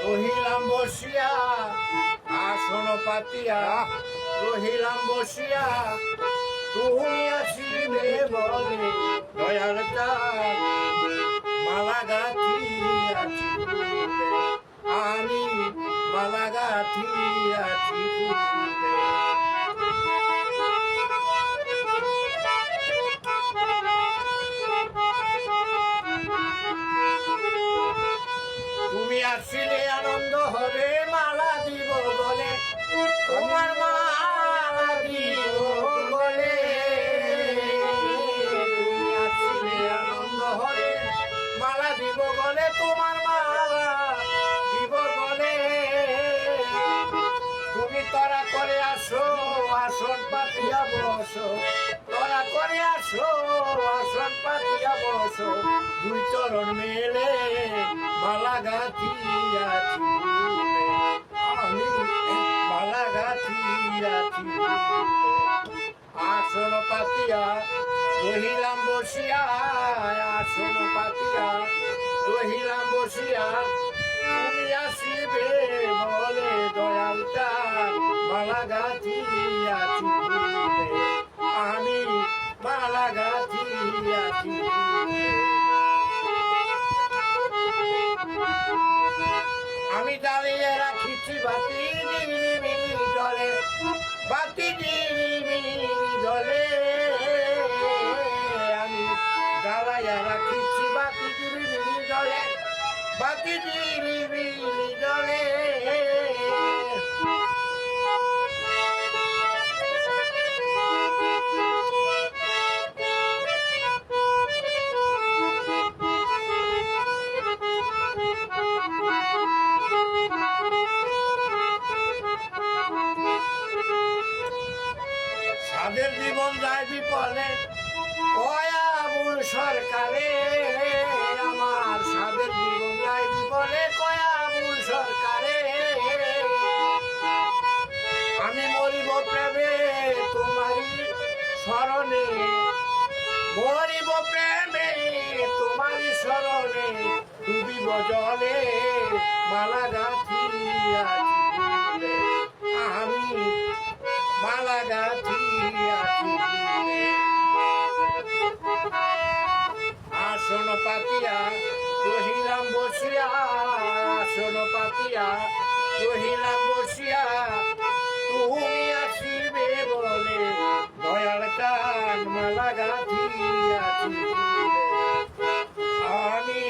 রহিলাম বসিয়া আসন পাতিয়া, রহিলাম বসিয়া তুমি আসিবে বলে দয়াল চাঁদ মালা গাঁথিয়াছি ফুলে, আমি মালা গাঁথিয়াছি ফুলে। তুমি আসিলে আনন্দ হবে মালা দিব বলে, তোমার মালা দিব বলে। তুমি আসিলে আনন্দ হবে মালা দিব বলে, তোমার মালা দিব বলে। তুমি তরা করে আসো আসন পাতিয়া বসো, তরা করে আসো আসন পাতিয়া বসো, দুই চরণ মেলে মালা গাঁথিয়াছি ফুলে, আমি মালা গাঁথিয়াছি ফুলে। আসন পাতিয়া রহিলাম বসিয়া, আসন পাতিয়া রহিলাম বসিয়া, তুমি আসিবে বলে দয়াল চাঁদ মালা গাঁথিয়াছি ফুলে, আমি মালা গাঁথিয়াছি ফুলে। আমি দাঁড়িয়ে রাখিছি বাতি নিরিবিলি জলে, বাতি নিরিবিলি জলে। আমি দাঁড়াইয়া রাখিছি বাতি নিরিবিলি জলে, বাতি নিরিবিলি জলে। সাদের জীবন যায় বিপদে কয়াবুল সরকারে, আমার সাদের জীবন যায় বিপদে কয়াবুল সরকারে। আমি মরিব প্রেমে তোমারই স্মরণে, মরিব প্রেমে তোমারই স্মরণে, ডুবিব জলে মালা গাঁথিয়াছি ফুলে, আমি মালা গাঁথিয়াছি ফুলে। আসন পাতিয়া রহিলাম বসিয়া, আসন পাতিয়া রহিলাম বসিয়া, তুমি আসিবে বলে দয়াল চাঁদ মালা গাঁথিয়াছি ফুলে, আমি